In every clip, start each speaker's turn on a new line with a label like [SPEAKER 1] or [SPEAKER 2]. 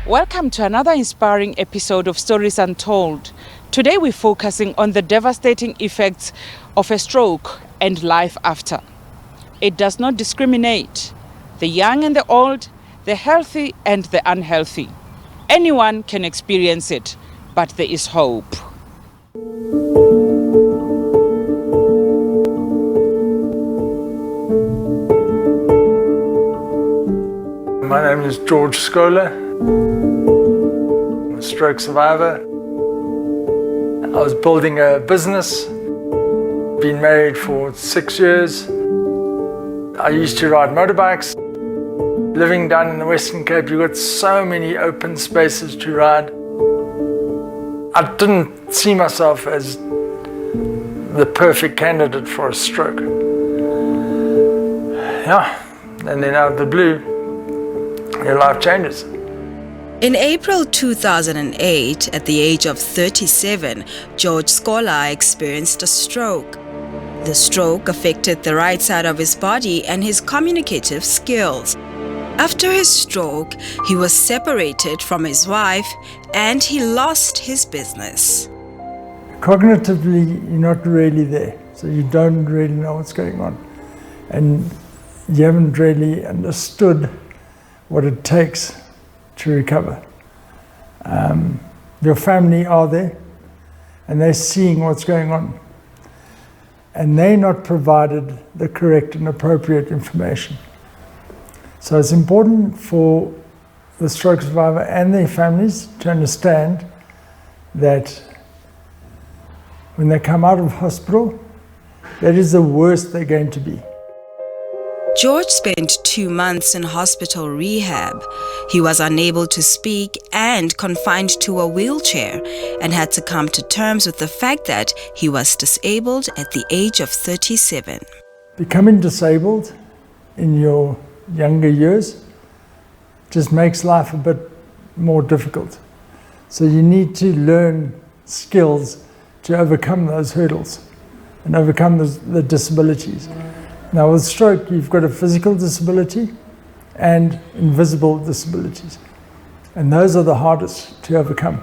[SPEAKER 1] Welcome to another inspiring episode of Stories Untold. Today we're focusing on the devastating effects of a stroke and life after. It does not discriminate. The young and the old, the healthy and the unhealthy. Anyone can experience it, but there is hope.
[SPEAKER 2] My name is George Scholar. I'm a stroke survivor. I was building a business, been married for 6 years. I used to ride motorbikes. Living down in the Western Cape, you've got so many open spaces to ride. I didn't see myself as the perfect candidate for a stroke. Yeah, and then out of the blue, your life changes.
[SPEAKER 3] In April 2008, at the age of 37, George Scholar experienced a stroke. The stroke affected the right side of his body and his communicative skills. After his stroke, he was separated from his wife and he lost his business.
[SPEAKER 2] Cognitively, you're not really there, so you don't really know what's going on. And you haven't really understood what it takes to recover. Your family are there and they're seeing what's going on. And they're not provided the correct and appropriate information. So it's important for the stroke survivor and their families to understand that when they come out of hospital, that is the worst they're going to be.
[SPEAKER 3] George spent 2 months in hospital rehab. He was unable to speak and confined to a wheelchair and had to come to terms with the fact that he was disabled at the age of 37.
[SPEAKER 2] Becoming disabled in your younger years just makes life a bit more difficult. So you need to learn skills to overcome those hurdles and overcome the disabilities. Now with stroke, you've got a physical disability and invisible disabilities. And those are the hardest to overcome.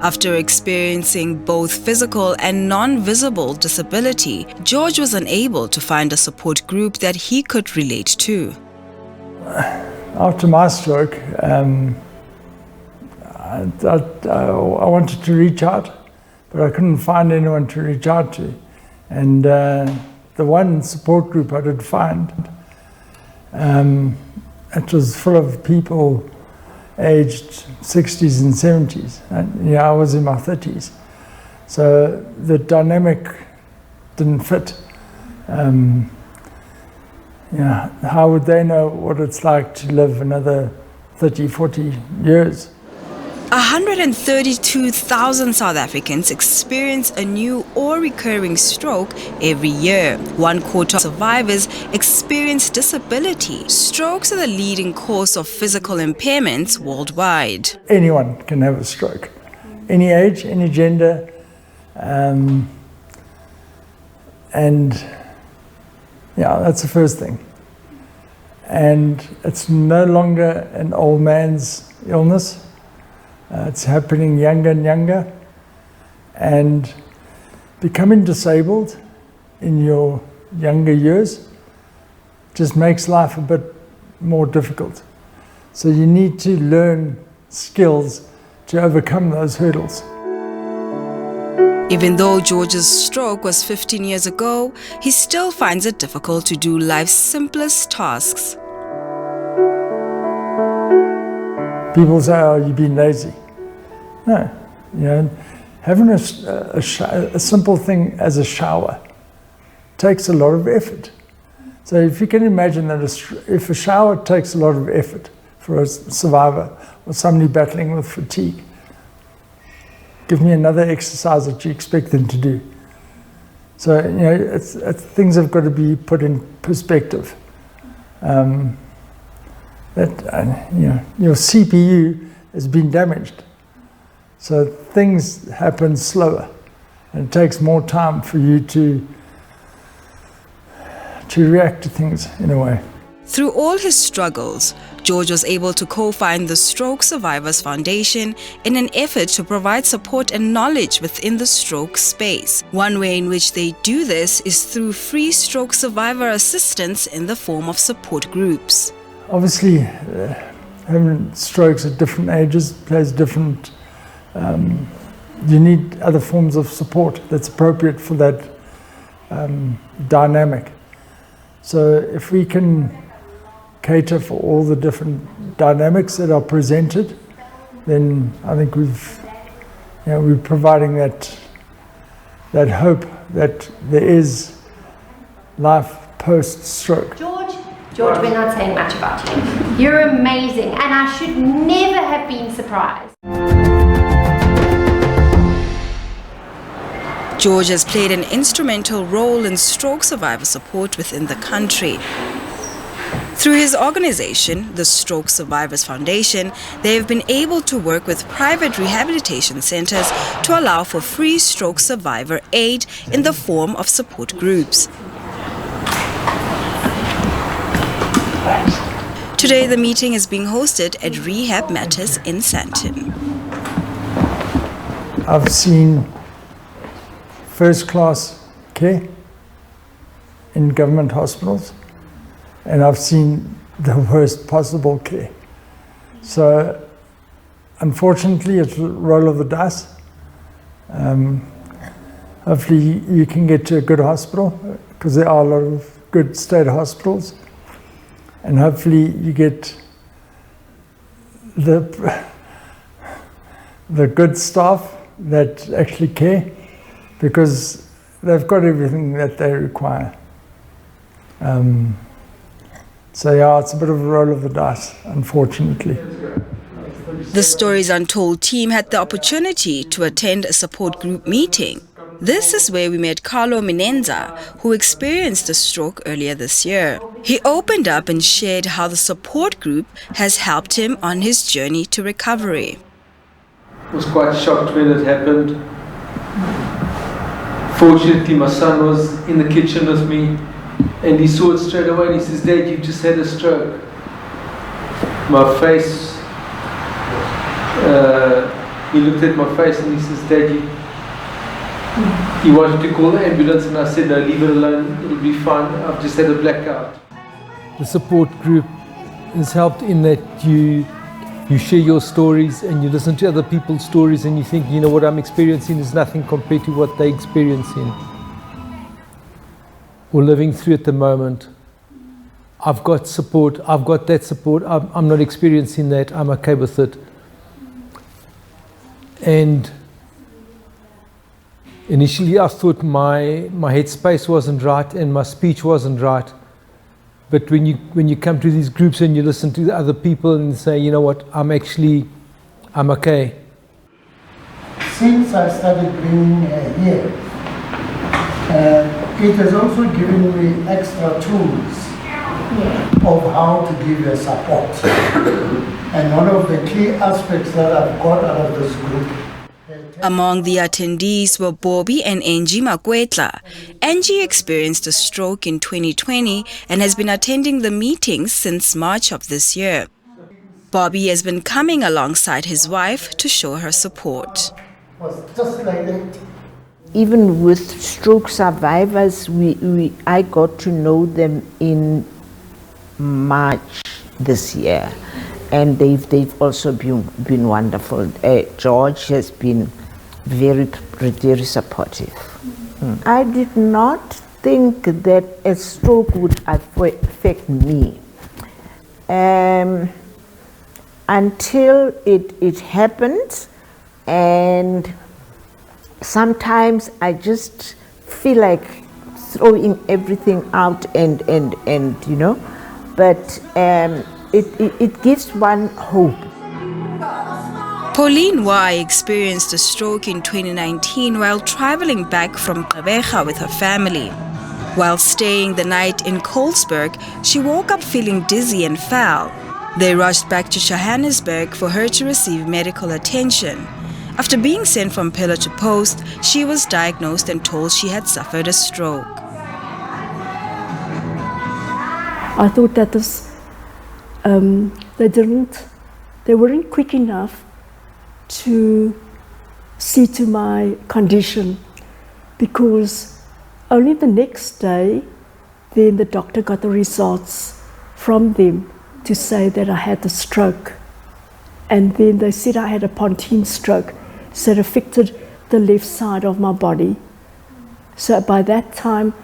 [SPEAKER 3] After experiencing both physical and non-visible disability, George was unable to find a support group that he could relate to.
[SPEAKER 2] After my stroke, I wanted to reach out, but I couldn't find anyone to reach out to. And the one support group I did find, it was full of people aged 60s and 70s. And, I was in my 30s. So the dynamic didn't fit. How would they know what it's like to live another 30, 40 years?
[SPEAKER 3] 132,000 South Africans experience a new or recurring stroke every year. 1/4 of survivors experience disability. Strokes are the leading cause of physical impairments worldwide.
[SPEAKER 2] Anyone can have a stroke. Any age, any gender. That's the first thing. And it's no longer an old man's illness. It's happening younger and younger, and becoming disabled in your younger years just makes life a bit more difficult. So you need to learn skills to overcome those hurdles.
[SPEAKER 3] Even though George's stroke was 15 years ago, he still finds it difficult to do life's simplest tasks.
[SPEAKER 2] People say, "Oh, you've been lazy." No, having a simple thing as a shower takes a lot of effort. So if you can imagine that if a shower takes a lot of effort for a survivor or somebody battling with fatigue, give me another exercise that you expect them to do. So, things have got to be put in perspective. Your CPU has been damaged. So things happen slower, and it takes more time for you to react to things in a way.
[SPEAKER 3] Through all his struggles, George was able to co-found the Stroke Survivors Foundation in an effort to provide support and knowledge within the stroke space. One way in which they do this is through free stroke survivor assistance in the form of support groups.
[SPEAKER 2] Obviously, having strokes at different ages plays different. You need other forms of support that's appropriate for that dynamic. So if we can cater for all the different dynamics that are presented, then I think we're providing that hope that there is life post-stroke.
[SPEAKER 4] George, we're not saying much about you. You're amazing, and I should never have been surprised.
[SPEAKER 3] George has played an instrumental role in stroke survivor support within the country. Through his organization, the Stroke Survivors Foundation, they have been able to work with private rehabilitation centers to allow for free stroke survivor aid in the form of support groups. Today, the meeting is being hosted at Rehab Matters in Sandton.
[SPEAKER 2] I've seen first-class care in government hospitals, and I've seen the worst possible care. So, unfortunately, it's a roll of the dice. Hopefully, you can get to a good hospital, because there are a lot of good state hospitals, and hopefully you get the good staff that actually care, because they've got everything that they require. So yeah, it's a bit of a roll of the dice, unfortunately.
[SPEAKER 3] The Stories Untold team had the opportunity to attend a support group meeting. This is where we met Carlo Minenza, who experienced a stroke earlier this year. He opened up and shared how the support group has helped him on his journey to recovery.
[SPEAKER 5] I was quite shocked when it happened. Fortunately, my son was in the kitchen with me, and he saw it straight away, and he says, "Dad, you've just had a stroke." My face, he looked at my face and he says, "Dad, he wanted to call the ambulance," and I said, "No, leave it alone, it'll be fine, I've just had a blackout."
[SPEAKER 6] The support group has helped in that you share your stories and you listen to other people's stories, and you think, you know, what I'm experiencing is nothing compared to what they're experiencing or living through at the moment. I've got support, I've got that support, I'm not experiencing that, I'm okay with it. And initially I thought my headspace wasn't right and my speech wasn't right. But when you come to these groups and you listen to the other people and say, you know what, I'm okay.
[SPEAKER 7] Since I started being here, it has also given me extra tools of how to give you support. And one of the key aspects that I've got out of this group.
[SPEAKER 3] Among the attendees were Bobby and Angie Makwetla. Angie experienced a stroke in 2020 and has been attending the meetings since March of this year. Bobby has been coming alongside his wife to show her support.
[SPEAKER 7] Was just like that.
[SPEAKER 8] Even with stroke survivors, I got to know them in March this year, and they've also been wonderful. George has been very supportive. I did not think that a stroke would affect me until it happened, and sometimes I just feel like throwing everything out and you know, but it gives one hope.
[SPEAKER 3] Pauline Y experienced a stroke in 2019 while traveling back from Gqeberha with her family. While staying the night in Colesberg, she woke up feeling dizzy and fell. They rushed back to Johannesburg for her to receive medical attention. After being sent from pillar to post, she was diagnosed and told she had suffered a stroke.
[SPEAKER 9] I thought that this, they weren't quick enough to see to my condition, because only the next day, then the doctor got the results from them to say that I had the stroke. And then they said I had a pontine stroke, so it affected the left side of my body. So by that time,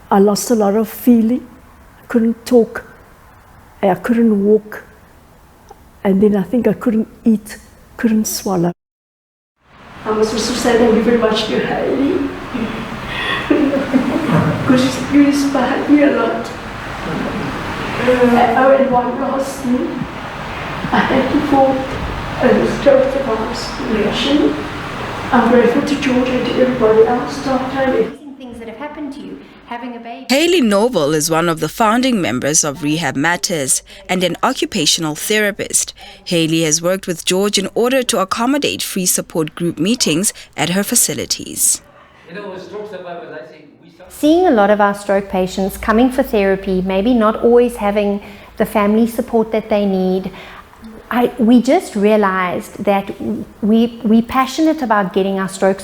[SPEAKER 9] I lost a lot of feeling. I couldn't talk, I couldn't walk, and then I think I couldn't eat, couldn't swallow. I must also say thank you very much to Hayley, because you inspired me a lot. And one last thing, I thank you for the stroke survivors. I'm grateful to George and to everybody else.
[SPEAKER 4] Things that have happened to you, having a baby.
[SPEAKER 3] Hayley Noble is one of the founding members of Rehab Matters and an occupational therapist. Hayley has worked with George in order to accommodate free support group meetings at her facilities.
[SPEAKER 4] Seeing a lot of our stroke patients coming for therapy, maybe not always having the family support that they need, we just realized that we're passionate about getting our stroke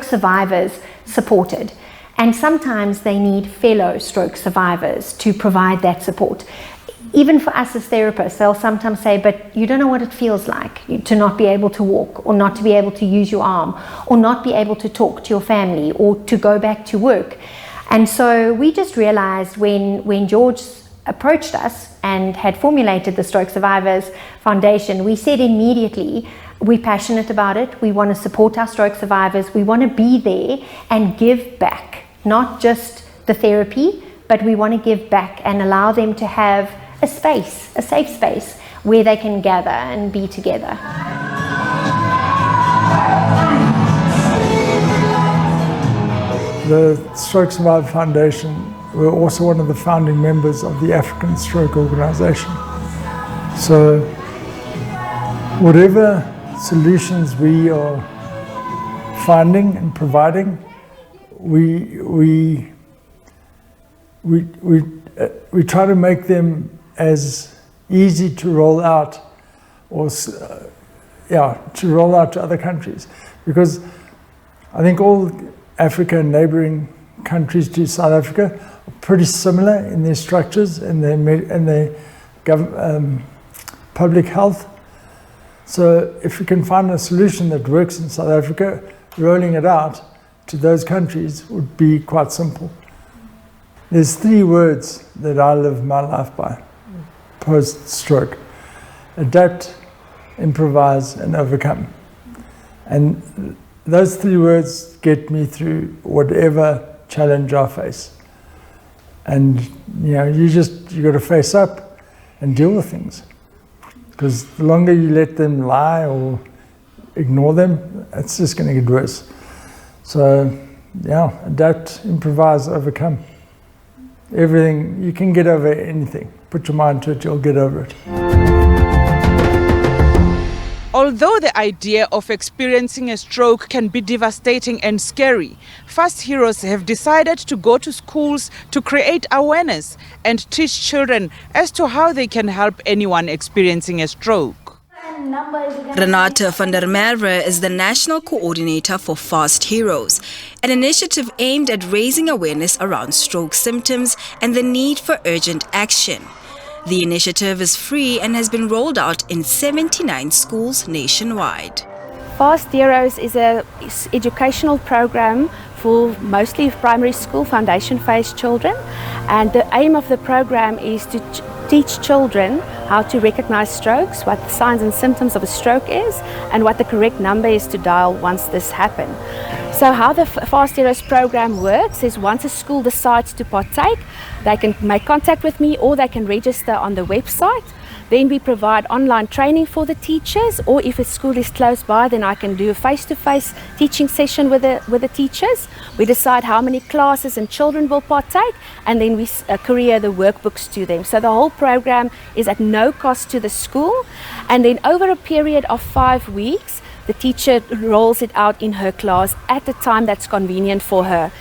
[SPEAKER 4] survivors supported. And sometimes they need fellow stroke survivors to provide that support. Even for us as therapists, they'll sometimes say, but you don't know what it feels like to not be able to walk, or not to be able to use your arm, or not be able to talk to your family, or to go back to work. And so we just realized when George approached us and had formulated the Stroke Survivors Foundation, we said immediately, we're passionate about it, we want to support our stroke survivors, we want to be there and give back, not just the therapy, but we want to give back and allow them to have a space, a safe space, where they can gather and be together.
[SPEAKER 2] The Stroke Survivor Foundation, we're also one of the founding members of the African Stroke Organization. So whatever solutions we are finding and providing, we try to make them as easy to roll out, or to roll out to other countries, because I think all Africa and neighboring countries to South Africa are pretty similar in their structures and their public health. So if we can find a solution that works in South Africa, rolling it out to those countries would be quite simple. There's 3 words that I live my life by, post-stroke: adapt, improvise, and overcome. And those 3 words get me through whatever challenge I face. And you got to face up and deal with things. Because the longer you let them lie or ignore them, it's just going to get worse. So, adapt, improvise, overcome. Everything, you can get over anything. Put your mind to it, you'll get over it.
[SPEAKER 1] Although the idea of experiencing a stroke can be devastating and scary, Fast Heroes have decided to go to schools to create awareness and teach children as to how they can help anyone experiencing a stroke.
[SPEAKER 3] Renate van der Merwe is the National Coordinator for Fast Heroes, an initiative aimed at raising awareness around stroke symptoms and the need for urgent action. The initiative is free and has been rolled out in 79 schools nationwide.
[SPEAKER 10] Fast Heroes is an educational program for mostly primary school foundation phase children, and the aim of the program is to teach children how to recognize strokes, what the signs and symptoms of a stroke is, and what the correct number is to dial once this happens. So how the Fast Heroes program works is once a school decides to partake, they can make contact with me or they can register on the website. Then we provide online training for the teachers, or if a school is close by, then I can do a face-to-face teaching session with the teachers. We decide how many classes and children will partake, and then we courier the workbooks to them. So the whole program is at no cost to the school, and then over a period of 5 weeks, the teacher rolls it out in her class at the time that's convenient for her.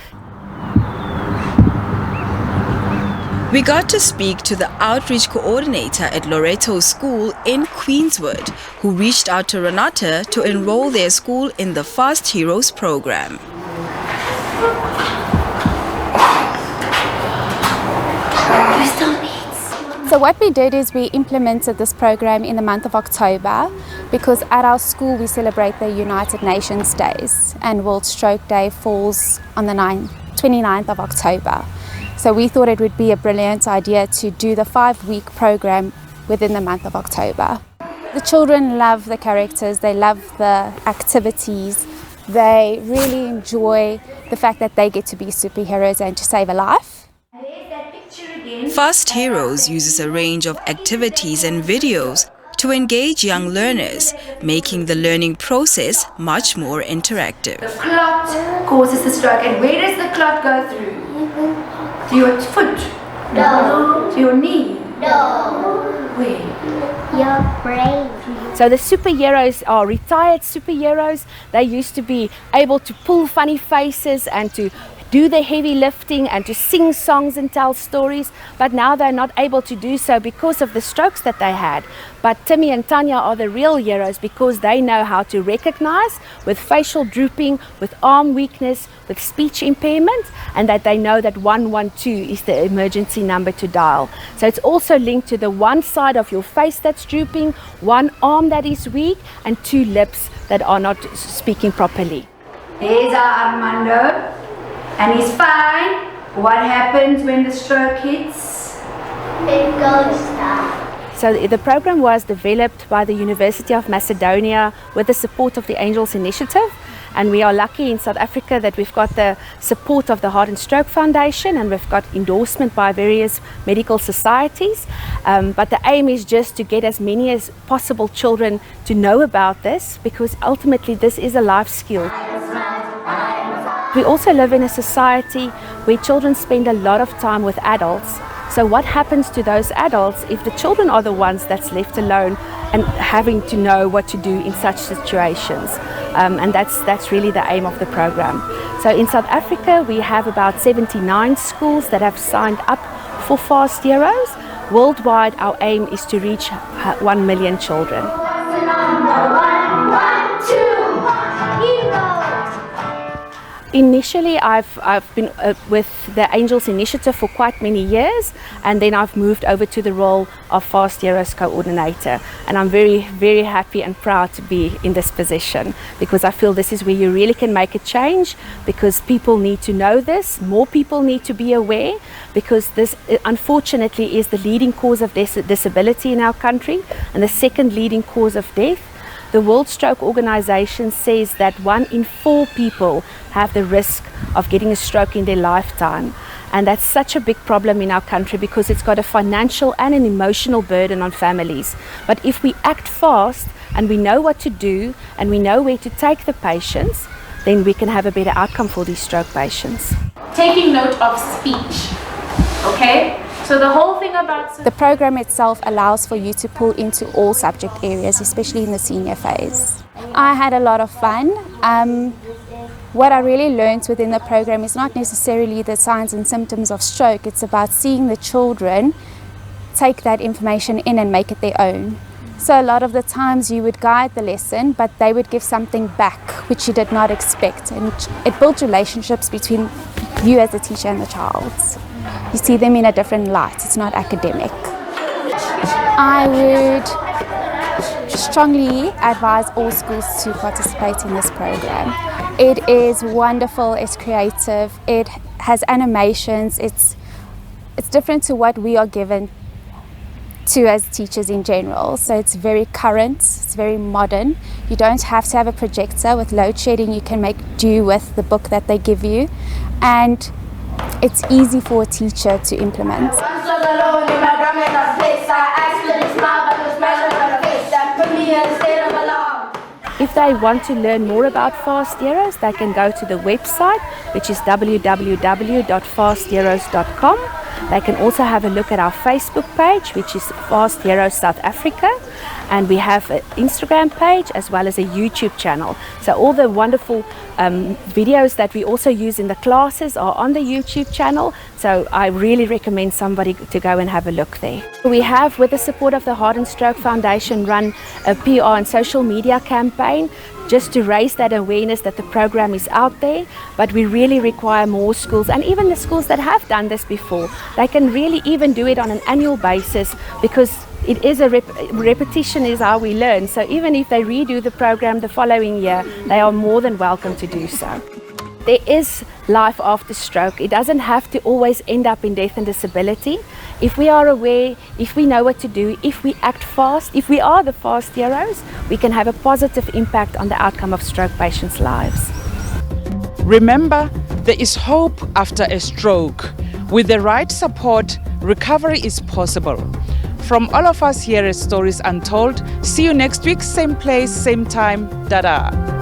[SPEAKER 3] We got to speak to the outreach coordinator at Loreto School in Queenswood, who reached out to Renata to enroll their school in the Fast Heroes program.
[SPEAKER 10] So what we did is we implemented this program in the month of October because at our school we celebrate the United Nations Days and World Stroke Day falls on the 29th of October. So we thought it would be a brilliant idea to do the 5-week program within the month of October. The children love the characters, they love the activities, they really enjoy the fact that they get to be superheroes and to save a life.
[SPEAKER 3] Fast Heroes uses a range of activities and videos to engage young learners, making the learning process much more interactive.
[SPEAKER 11] The clot causes the stroke, and where does the clot go through? To your foot? No. To your knee? No. Where?
[SPEAKER 12] Your brain.
[SPEAKER 10] So the superheroes are retired superheroes. They used to be able to pull funny faces and to do the heavy lifting and to sing songs and tell stories, but now they're not able to do so because of the strokes that they had. But Timmy and Tanya are the real heroes because they know how to recognize with facial drooping, with arm weakness, with speech impairment, and that they know that 112 is the emergency number to dial. So it's also linked to the one side of your face that's drooping, one arm that is weak, and 2 lips that are not speaking properly.
[SPEAKER 11] There's our Armando. And he's fine. What happens when the stroke hits?
[SPEAKER 12] It goes down.
[SPEAKER 10] So the program was developed by the University of Macedonia with the support of the Angels Initiative. And we are lucky in South Africa that we've got the support of the Heart and Stroke Foundation and we've got endorsement by various medical societies. But the aim is just to get as many as possible children to know about this because ultimately this is a life skill. We also live in a society where children spend a lot of time with adults. So what happens to those adults if the children are the ones that's left alone and having to know what to do in such situations? And that's really the aim of the program. So in South Africa, we have about 79 schools that have signed up for Fast Heroes. Worldwide, our aim is to reach 1 million children. Initially, I've been with the Angels Initiative for quite many years, and then I've moved over to the role of Fast Heroes coordinator. And I'm very, very happy and proud to be in this position because I feel this is where you really can make a change because people need to know this, more people need to be aware because this unfortunately is the leading cause of disability in our country and the second leading cause of death. The World Stroke Organization says that 1 in 4 people have the risk of getting a stroke in their lifetime. And that's such a big problem in our country because it's got a financial and an emotional burden on families. But if we act fast and we know what to do and we know where to take the patients, then we can have a better outcome for these stroke patients.
[SPEAKER 13] Taking note of speech, okay? So the whole thing about
[SPEAKER 10] the program itself allows for you to pull into all subject areas, especially in the senior phase. I had a lot of fun. What I really learned within the program is not necessarily the signs and symptoms of stroke. It's about seeing the children take that information in and make it their own. So a lot of the times you would guide the lesson, but they would give something back which you did not expect. And it built relationships between you as a teacher and the child. You see them in a different light. It's not academic. I would strongly advise all schools to participate in this program. It is wonderful, it's creative, it has animations, it's different to what we are given to as teachers in general. So it's very current, it's very modern. You don't have to have a projector. With load shedding, you can make do with the book that they give you. And it's easy for a teacher to implement. If they want to learn more about Fast Heroes, they can go to the website, which is www.fastheroes.com. They can also have a look at our Facebook page, which is Fast Heroes South Africa. and we have an Instagram page as well as a YouTube channel. So all the wonderful videos that we also use in the classes are on the YouTube channel. So I really recommend somebody to go and have a look there. We have, with the support of the Heart and Stroke Foundation, run a PR and social media campaign just to raise that awareness that the program is out there, but we really require more schools, and even the schools that have done this before, they can really even do it on an annual basis, because it is a repetition is how we learn. So even if they redo the program the following year, they are more than welcome to do so. There is life after stroke. It doesn't have to always end up in death and disability. If we are aware, if we know what to do, if we act fast, if we are the fast heroes, we can have a positive impact on the outcome of stroke patients' lives.
[SPEAKER 1] Remember, there is hope after a stroke. With the right support, recovery is possible. From all of us here at Stories Untold, see you next week, same place, same time. Dada.